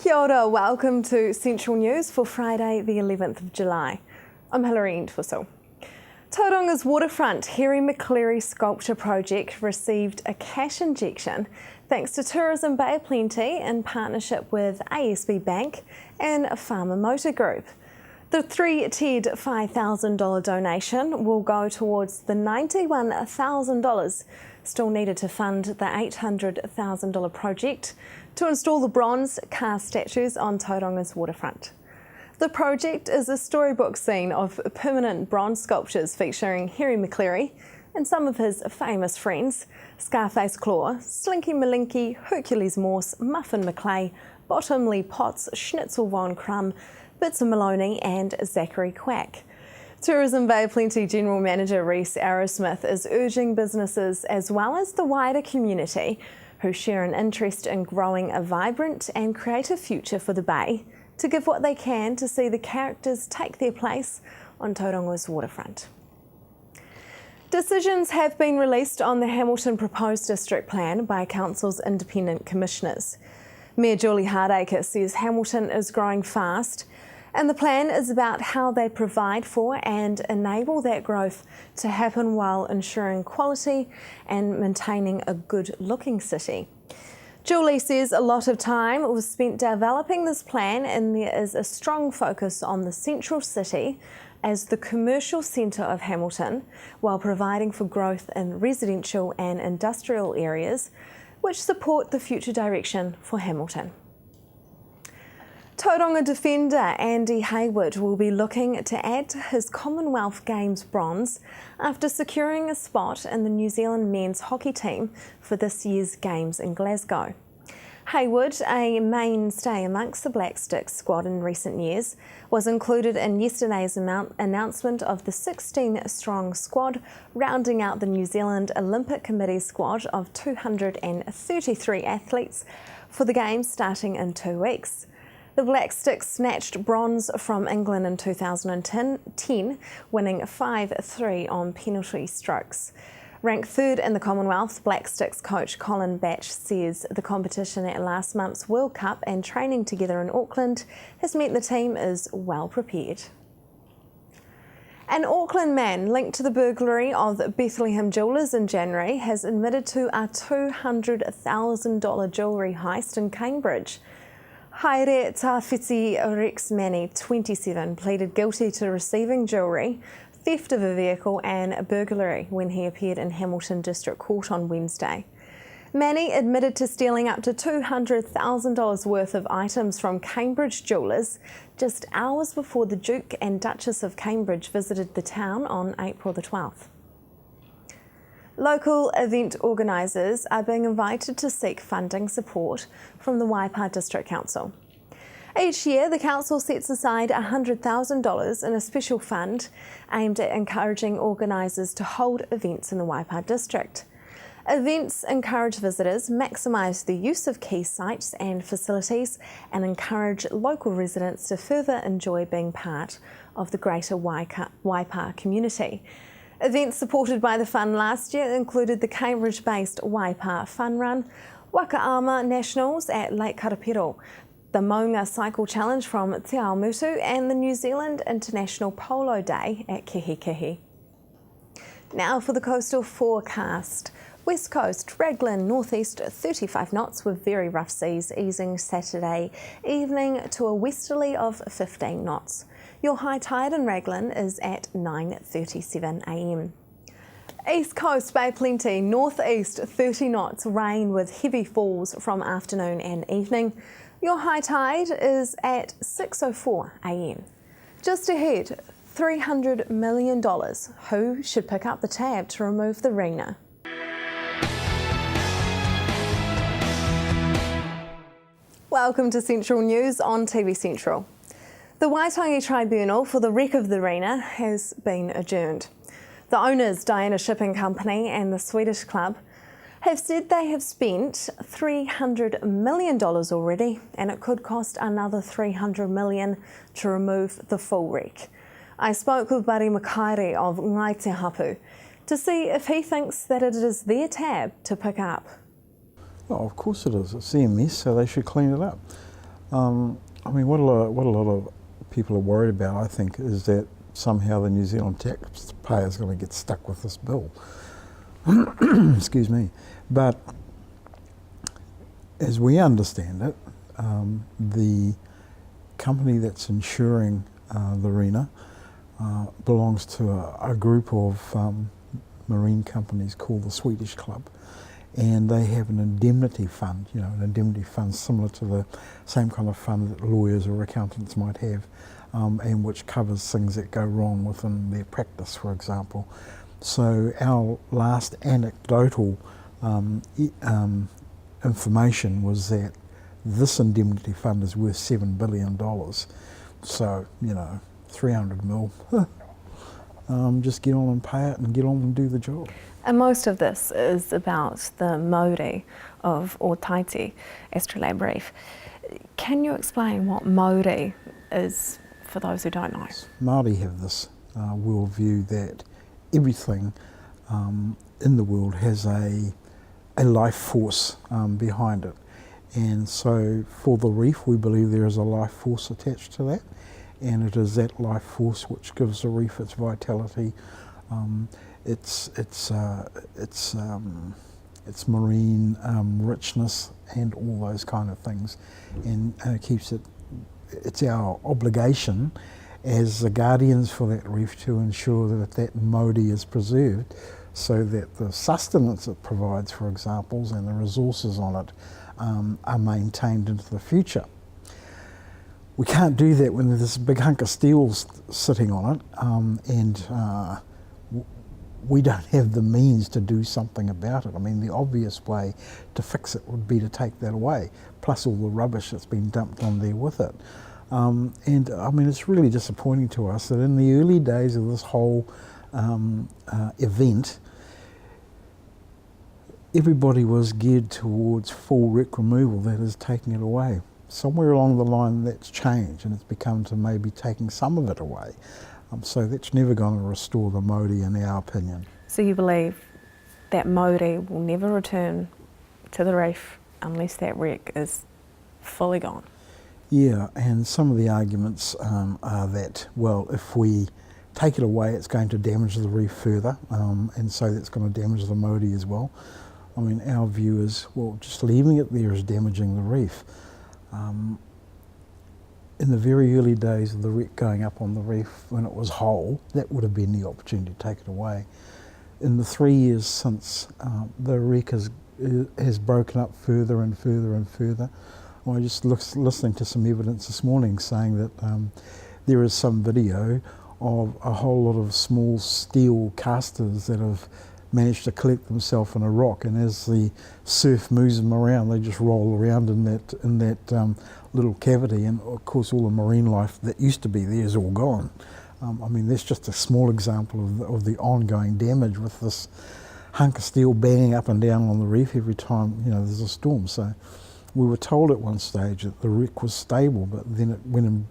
Kia ora, welcome to Central News for Friday the 11th of July. I'm Hilary Entwistle. Tauranga's waterfront Harry McCleary sculpture project received a cash injection thanks to Tourism Bay of Plenty in partnership with ASB Bank and Farmer Motor Group. The three-tiered $5,000 donation will go towards the $91,000 still needed to fund the $800,000 project to install the bronze cast statues on Tauranga's waterfront. The project is a storybook scene of permanent bronze sculptures featuring Harry McCleary and some of his famous friends, Scarface Claw, Slinky Malinky, Hercules Morse, Muffin McClay, Bottomley Potts, Schnitzel Von Crumb, Bitzer Maloney and Zachary Quack. Tourism Bay of Plenty General Manager Reese Arrowsmith is urging businesses as well as the wider community who share an interest in growing a vibrant and creative future for the Bay to give what they can to see the characters take their place on Tauranga's waterfront. Decisions have been released on the Hamilton proposed district plan by Council's independent commissioners. Mayor Julie Hardacre says Hamilton is growing fast and the plan is about how they provide for and enable that growth to happen while ensuring quality and maintaining a good-looking city. Julie says a lot of time was spent developing this plan and there is a strong focus on the central city as the commercial centre of Hamilton while providing for growth in residential and industrial areas which support the future direction for Hamilton. Tauranga defender Andy Hayward will be looking to add to his Commonwealth Games bronze after securing a spot in the New Zealand men's hockey team for this year's Games in Glasgow. Hayward, a mainstay amongst the Black Sticks squad in recent years, was included in yesterday's announcement of the 16-strong squad, rounding out the New Zealand Olympic Committee squad of 233 athletes for the Games starting in 2 weeks. The Black Sticks snatched bronze from England in 2010, winning 5-3 on penalty strokes. Ranked third in the Commonwealth, Black Sticks coach Colin Batch says the competition at last month's World Cup and training together in Auckland has meant the team is well prepared. An Auckland man linked to the burglary of Bethlehem Jewellers in January has admitted to a $200,000 jewellery heist in Cambridge. Haere Tawhiti Rex Manny, 27, pleaded guilty to receiving jewellery, theft of a vehicle and burglary when he appeared in Hamilton District Court on Wednesday. Manny admitted to stealing up to $200,000 worth of items from Cambridge Jewellers just hours before the Duke and Duchess of Cambridge visited the town on April the 12th. Local event organisers are being invited to seek funding support from the Waipa District Council. Each year, the council sets aside $100,000 in a special fund aimed at encouraging organisers to hold events in the Waipa district. Events encourage visitors, maximise the use of key sites and facilities, and encourage local residents to further enjoy being part of the greater Waipa community. Events supported by the fund last year included the Cambridge-based Waipa Fun Run, Wakaama Nationals at Lake Karapiro, the Maunga Cycle Challenge from Te Awamutu and the New Zealand International Polo Day at Kihikihi. Now for the coastal forecast. West coast, Raglan, northeast 35 knots with very rough seas easing Saturday evening to a westerly of 15 knots. Your high tide in Raglan is at 9:37 a.m. East coast, Bay of Plenty, northeast 30 knots, rain with heavy falls from afternoon and evening. Your high tide is at 6:04 a.m. Just ahead, $300 million. Who should pick up the tab to remove the Rena? Welcome to Central News on TV Central. The Waitangi Tribunal for the wreck of the Rena has been adjourned. The owners, Diana Shipping Company and the Swedish Club, have said they have spent $300 million already and it could cost another $300 million to remove the full wreck. I spoke with Barry Makaire of Ngai Te Hapu to see if he thinks that it is their tab to pick up. Well, of course it is. It's their mess, so they should clean it up. I mean, what a lot of people are worried about, I think, is that somehow the New Zealand taxpayer is going to get stuck with this bill. Excuse me. But as we understand it, the company that's insuring the arena belongs to a group of marine companies called the Swedish Club, and they have an indemnity fund, an indemnity fund similar to the same kind of fund that lawyers or accountants might have, and which covers things that go wrong within their practice, for example. So our last anecdotal information was that this indemnity fund is worth $7 billion. So, 300 mil. Just get on and pay it and get on and do the job. And most of this is about the Maori of Ōtaiti Astrolabe Reef. Can you explain what Maori is for those who don't know? Māori have this worldview that everything in the world has a life force behind it. And so for the reef, we believe there is a life force attached to that, and it is that life force which gives the reef its vitality, its marine richness, and all those kind of things, and keeps it. It's our obligation as the guardians for that reef to ensure that that mauri is preserved, so that the sustenance it provides, for example, and the resources on it are maintained into the future. We can't do that when there's this big hunk of steel sitting on it, and we don't have the means to do something about it. I mean, the obvious way to fix it would be to take that away, plus all the rubbish that's been dumped on there with it. And I mean, it's really disappointing to us that in the early days of this whole event, everybody was geared towards full wreck removal, that is taking it away. Somewhere along the line that's changed, and it's become to maybe taking some of it away. So that's never going to restore the mauri in our opinion. So you believe that mauri will never return to the reef unless that wreck is fully gone? Yeah, and some of the arguments are that, well, if we take it away, it's going to damage the reef further, and so that's going to damage the mauri as well. I mean, our view is, well, just leaving it there is damaging the reef. In the very early days of the wreck going up on the reef, when it was whole, that would have been the opportunity to take it away. In the 3 years since the wreck has broken up further and further and further, I was just listening to some evidence this morning saying that there is some video of a whole lot of small steel casters that have managed to collect themselves in a rock, and as the surf moves them around, they just roll around in that little cavity, and of course all the marine life that used to be there is all gone. I mean, that's just a small example of the ongoing damage with this hunk of steel banging up and down on the reef every time there's a storm. So we were told at one stage that the wreck was stable, but then it went and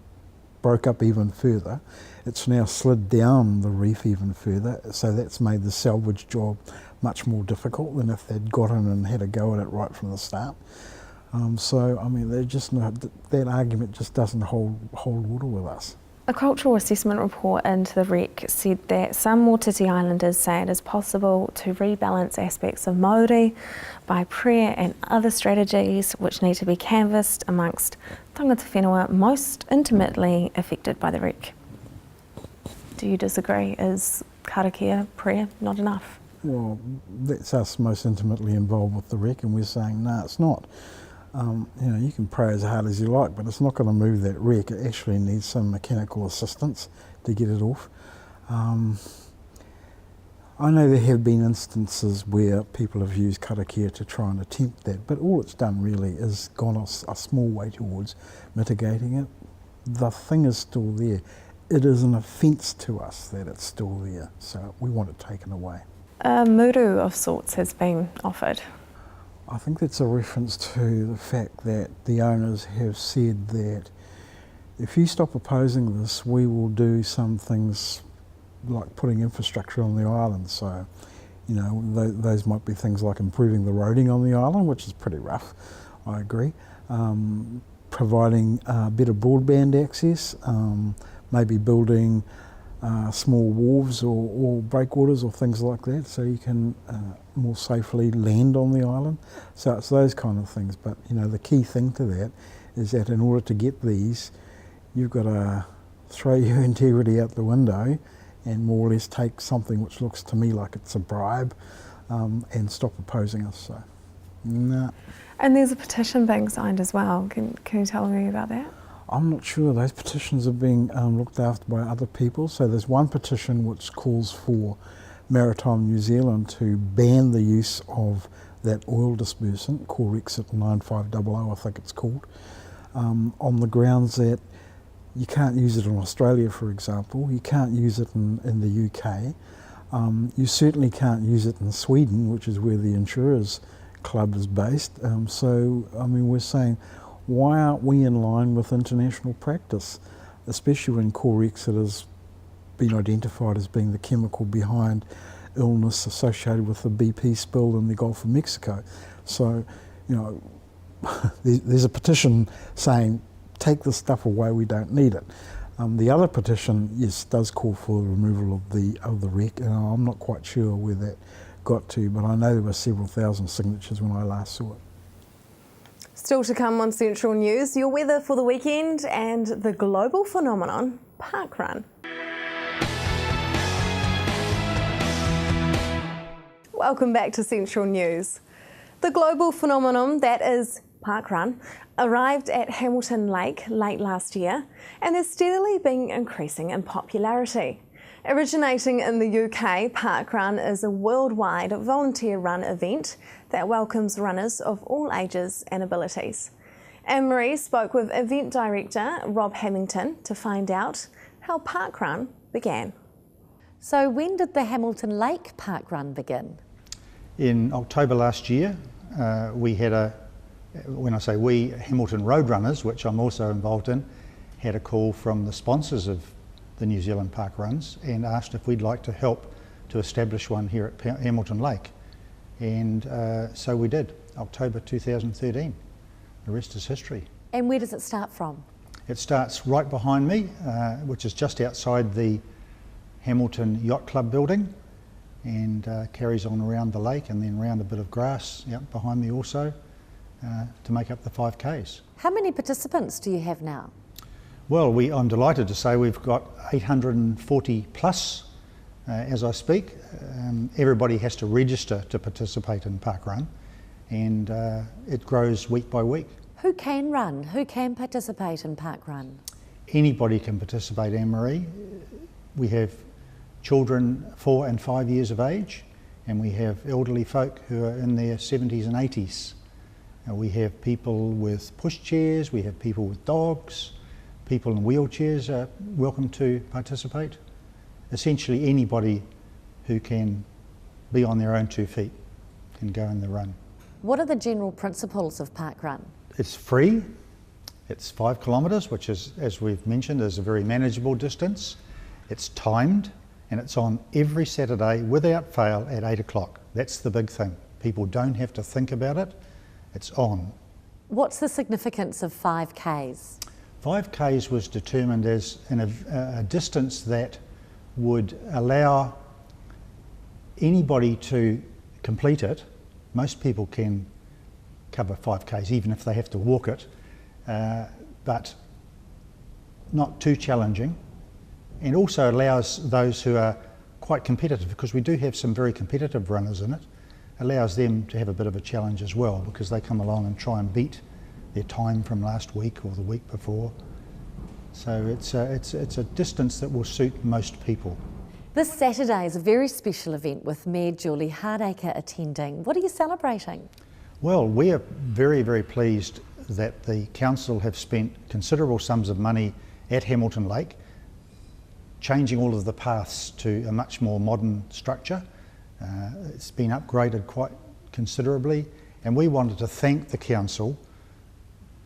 broke up even further. It's now slid down the reef even further, so that's made the salvage job much more difficult than if they'd got in and had a go at it right from the start. So, I mean, that argument just doesn't hold water with us. A cultural assessment report into the wreck said that some Motiti Islanders say it is possible to rebalance aspects of mauri by prayer and other strategies which need to be canvassed amongst tangata whenua most intimately affected by the wreck. Do you disagree? Is karakia, prayer, not enough? Well, that's us most intimately involved with the wreck, and we're saying, no, it's not. You can pray as hard as you like, but it's not going to move that wreck. It actually needs some mechanical assistance to get it off. I know there have been instances where people have used karakia to try and attempt that, but all it's done really is gone a small way towards mitigating it. The thing is still there. It is an offence to us that it's still there, so we want it taken away. A muru of sorts has been offered. I think that's a reference to the fact that the owners have said that if you stop opposing this, we will do some things like putting infrastructure on the island. So, those might be things like improving the roading on the island, which is pretty rough, I agree. providing better broadband access, maybe building small wharves or breakwaters or things like that, so you can more safely land on the island. So it's those kind of things. But you know, the key thing to that is that in order to get these, you've got to throw your integrity out the window and more or less take something which looks to me like it's a bribe and stop opposing us. So, nah. And there's a petition being signed as well. Can you tell me about that? I'm not sure. Those petitions are being looked after by other people. So there's one petition which calls for Maritime New Zealand to ban the use of that oil dispersant, Corexit 9500, I think it's called, on the grounds that you can't use it in Australia, for example. You can't use it in the UK. You certainly can't use it in Sweden, which is where the insurers club is based. So, I mean, we're saying, why aren't we in line with international practice, especially when Corexit has been identified as being the chemical behind illness associated with the BP spill in the Gulf of Mexico? So, you know, there's a petition saying, take this stuff away, we don't need it. The other petition, yes, does call for the removal of the wreck, and I'm not quite sure where that got to, but I know there were several thousand signatures when I last saw it. Still to come on Central News, your weather for the weekend and the global phenomenon, parkrun. Welcome back to Central News. The global phenomenon that is parkrun arrived at Hamilton Lake late last year and has steadily been increasing in popularity. Originating in the UK, parkrun is a worldwide volunteer-run event that welcomes runners of all ages and abilities. Anne-Marie spoke with event director Rob Hamilton to find out how parkrun began. So when did the Hamilton Lake parkrun begin? In October last year, we had when I say we, Hamilton Roadrunners, which I'm also involved in, had a call from the sponsors of the New Zealand Park Runs and asked if we'd like to help to establish one here at Hamilton Lake. And so we did, October 2013. The rest is history. And where does it start from? It starts right behind me, which is just outside the Hamilton Yacht Club building, and carries on around the lake and then around a bit of grass out behind me also to make up the 5Ks. How many participants do you have now? Well, I'm delighted to say we've got 840 plus as I speak. Everybody has to register to participate in parkrun, and it grows week by week. Who can run? Who can participate in parkrun? Anybody can participate, Anne-Marie. We have children 4 and 5 years of age, and we have elderly folk who are in their 70s and 80s. We have people with pushchairs, we have people with dogs, people in wheelchairs are welcome to participate. Essentially anybody who can be on their own 2 feet can go in the run. What are the general principles of parkrun? It's free, it's 5 kilometres, which is, as we've mentioned, is a very manageable distance. It's timed, and it's on every Saturday without fail at 8 o'clock. That's the big thing. People don't have to think about it, it's on. What's the significance of 5Ks? 5Ks was determined as a distance that would allow anybody to complete it. Most people can cover 5Ks even if they have to walk it, but not too challenging, and also allows those who are quite competitive, because we do have some very competitive runners in it, allows them to have a bit of a challenge as well, because they come along and try and beat their time from last week or the week before. So it's a distance that will suit most people. This Saturday is a very special event with Mayor Julie Hardacre attending. What are you celebrating? Well, we are very, very pleased that the council have spent considerable sums of money at Hamilton Lake, changing all of the paths to a much more modern structure. It's been upgraded quite considerably, and we wanted to thank the council,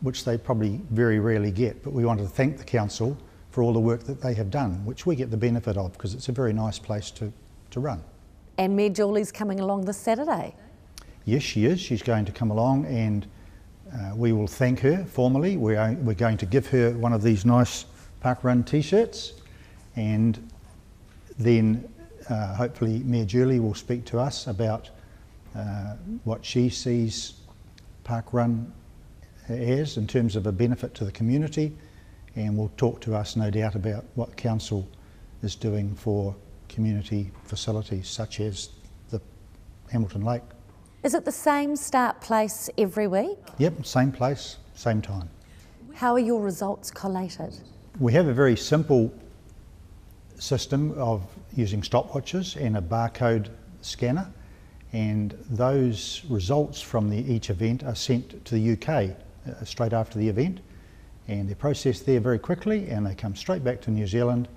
which they probably very rarely get, but we wanted to thank the council for all the work that they have done, which we get the benefit of because it's a very nice place to run. And Mayor Julie's coming along this Saturday? Yes, she is. She's going to come along and we will thank her formally. We're going to give her one of these nice Parkrun t-shirts, and then hopefully Mayor Julie will speak to us about what she sees Parkrun as in terms of a benefit to the community, and will talk to us no doubt about what Council is doing for community facilities such as the Hamilton Lake. Is it the same start place every week? Yep, same place, same time. How are your results collated? We have a very simple system of using stopwatches and a barcode scanner, and those results from each event are sent to the UK straight after the event, and they're processed there very quickly, and they come straight back to New Zealand,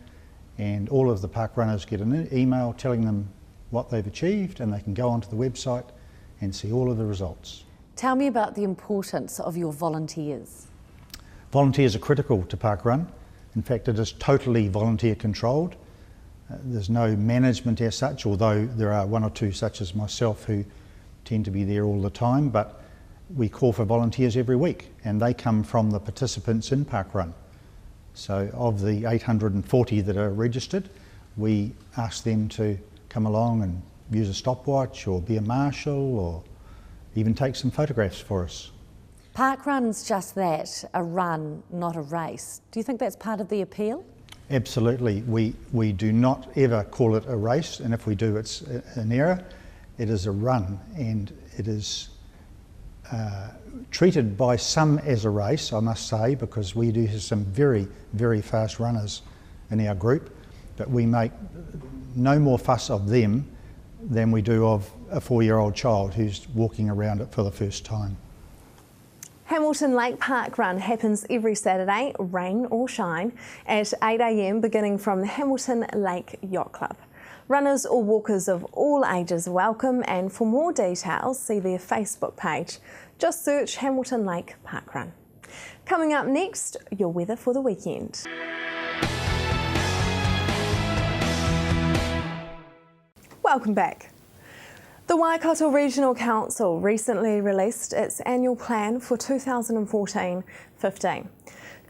and all of the park runners get an email telling them what they've achieved, and they can go onto the website and see all of the results. Tell me about the importance of your volunteers. Volunteers are critical to Parkrun. In fact, it is totally volunteer controlled. There's no management as such, although there are one or two such as myself who tend to be there all the time, but we call for volunteers every week, and they come from the participants in Parkrun. So of the 840 that are registered, we ask them to come along and use a stopwatch or be a marshal or even take some photographs for us. Parkrun's just that, a run, not a race. Do you think that's part of the appeal? Absolutely. We do not ever call it a race, and if we do, it's an error. It is a run, and it is treated by some as a race, I must say, because we do have some very, very fast runners in our group, but we make no more fuss of them than we do of a 4-year-old child who's walking around it for the first time. Hamilton Lake Park Run happens every Saturday, rain or shine, at 8 a.m. beginning from the Hamilton Lake Yacht Club. Runners or walkers of all ages are welcome, and for more details see their Facebook page. Just search Hamilton Lake Park Run. Coming up next, your weather for the weekend. Welcome back. The Waikato Regional Council recently released its annual plan for 2014-15.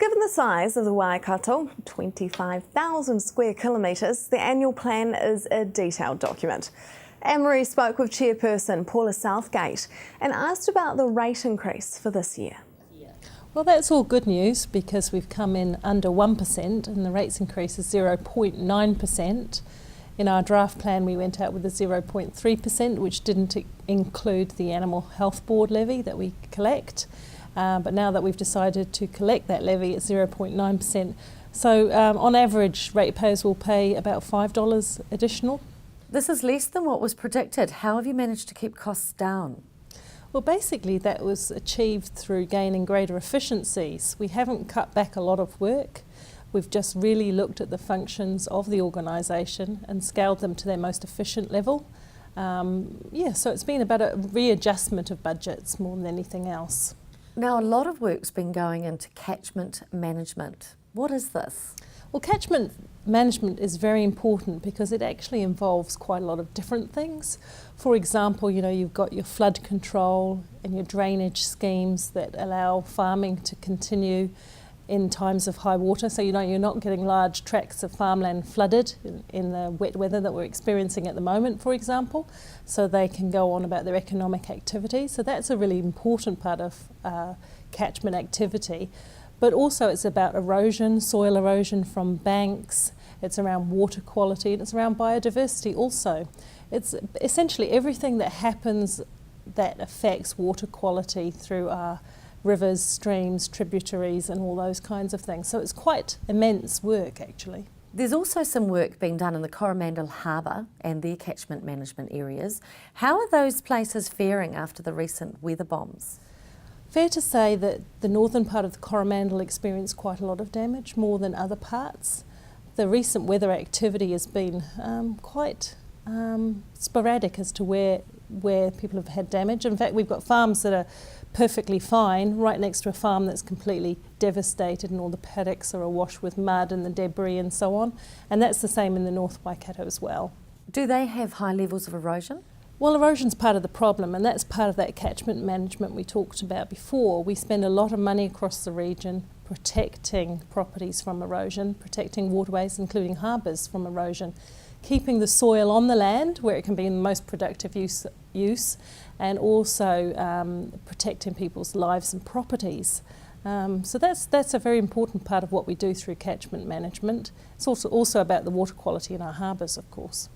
Given the size of the Waikato, 25,000 square kilometres, the annual plan is a detailed document. Anne-Marie spoke with Chairperson Paula Southgate and asked about the rate increase for this year. Well, that's all good news because we've come in under 1% and the rates increase is 0.9%. In our draft plan we went out with a 0.3%, which didn't include the Animal Health Board levy that we collect. But now that we've decided to collect that levy, it's 0.9%. So on average, ratepayers will pay about $5 additional. This is less than what was predicted. How have you managed to keep costs down? Well, basically that was achieved through gaining greater efficiencies. We haven't cut back a lot of work. We've just really looked at the functions of the organisation and scaled them to their most efficient level. So it's been about a readjustment of budgets more than anything else. Now, a lot of work's been going into catchment management. What is this? Well, catchment management is very important because it actually involves quite a lot of different things. For example, you've got your flood control and your drainage schemes that allow farming to continue in times of high water, so you're not getting large tracts of farmland flooded in the wet weather that we're experiencing at the moment, for example, so they can go on about their economic activity. So that's a really important part of catchment activity. But also it's about erosion, soil erosion from banks, it's around water quality, and it's around biodiversity also. It's essentially everything that happens that affects water quality through our rivers, streams, tributaries and all those kinds of things. So it's quite immense work actually. There's also some work being done in the Coromandel Harbour and their catchment management areas. How are those places faring after the recent weather bombs? Fair to say that the northern part of the Coromandel experienced quite a lot of damage, more than other parts. The recent weather activity has been quite sporadic as to where people have had damage. In fact, we've got farms that are perfectly fine right next to a farm that's completely devastated and all the paddocks are awash with mud and the debris and so on. And that's the same in the North Waikato as well. Do they have high levels of erosion? Well, erosion's part of the problem, and that's part of that catchment management we talked about before. We spend a lot of money across the region protecting properties from erosion, protecting waterways, including harbours, from erosion, keeping the soil on the land where it can be in the most productive use and also protecting people's lives and properties. So that's a very important part of what we do through catchment management. It's also about the water quality in our harbours, of course.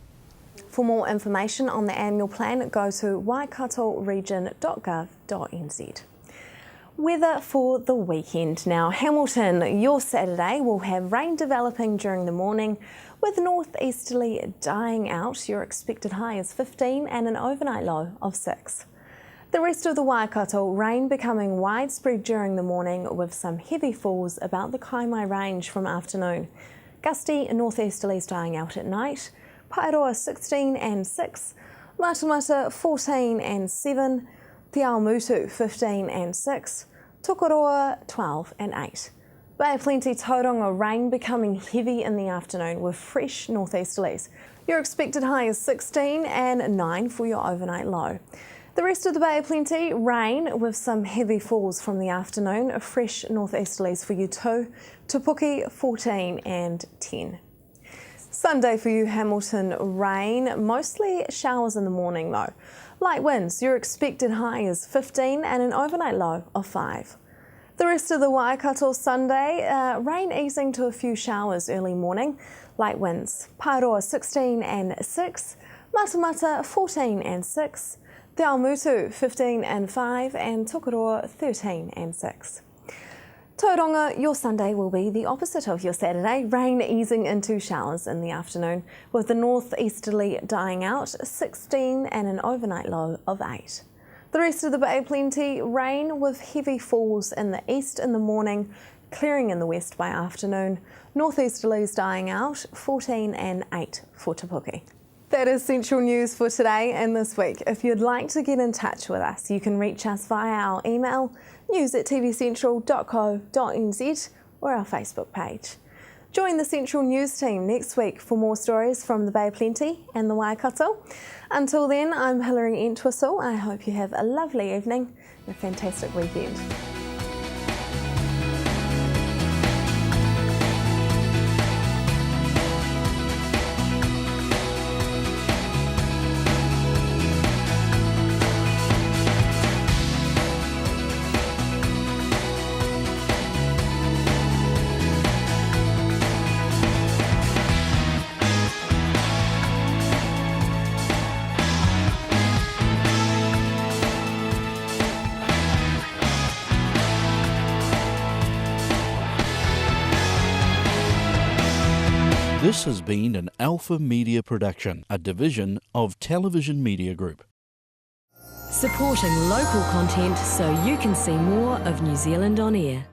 For more information on the annual plan, go to waikatoregion.gov.nz. Weather for the weekend now. Hamilton, your Saturday will have rain developing during the morning with northeasterly dying out. Your expected high is 15 and an overnight low of 6. The rest of the Waikato, rain becoming widespread during the morning with some heavy falls about the Kaimai Range from afternoon. Gusty northeasterlies dying out at night. Paeroa 16 and 6, Matamata 14 and 7, Te Awamutu 15 and 6, Tokoroa 12 and 8. Bay of Plenty, Tauranga, rain becoming heavy in the afternoon with fresh northeasterlies. Your expected high is 16 and 9 for your overnight low. The rest of the Bay of Plenty, rain with some heavy falls from the afternoon, fresh northeasterlies for you too. Te Puke 14 and 10. Sunday for you, Hamilton, rain, mostly showers in the morning though. Light winds, your expected high is 15 and an overnight low of 5. The rest of the Waikato, Sunday, rain easing to a few showers early morning. Light winds, Paeroa 16 and 6, Matamata 14 and 6, Te Awamutu 15 and 5 and Tokoroa 13 and 6. Tauranga, your Sunday will be the opposite of your Saturday, rain easing into showers in the afternoon with the northeasterly dying out, 16 and an overnight low of 8. The rest of the Bay of Plenty, rain with heavy falls in the east in the morning, clearing in the west by afternoon, northeasterlies dying out, 14 and 8 for Te Puke. That is Central News for today and this week. If you'd like to get in touch with us, you can reach us via our email, news@tvcentral.co.nz or our Facebook page. Join the Central News team next week for more stories from the Bay of Plenty and the Waikato. Until then, I'm Hilary Entwistle. I hope you have a lovely evening and a fantastic weekend. This has been an Alpha Media production, a division of Television Media Group. Supporting local content so you can see more of New Zealand on air.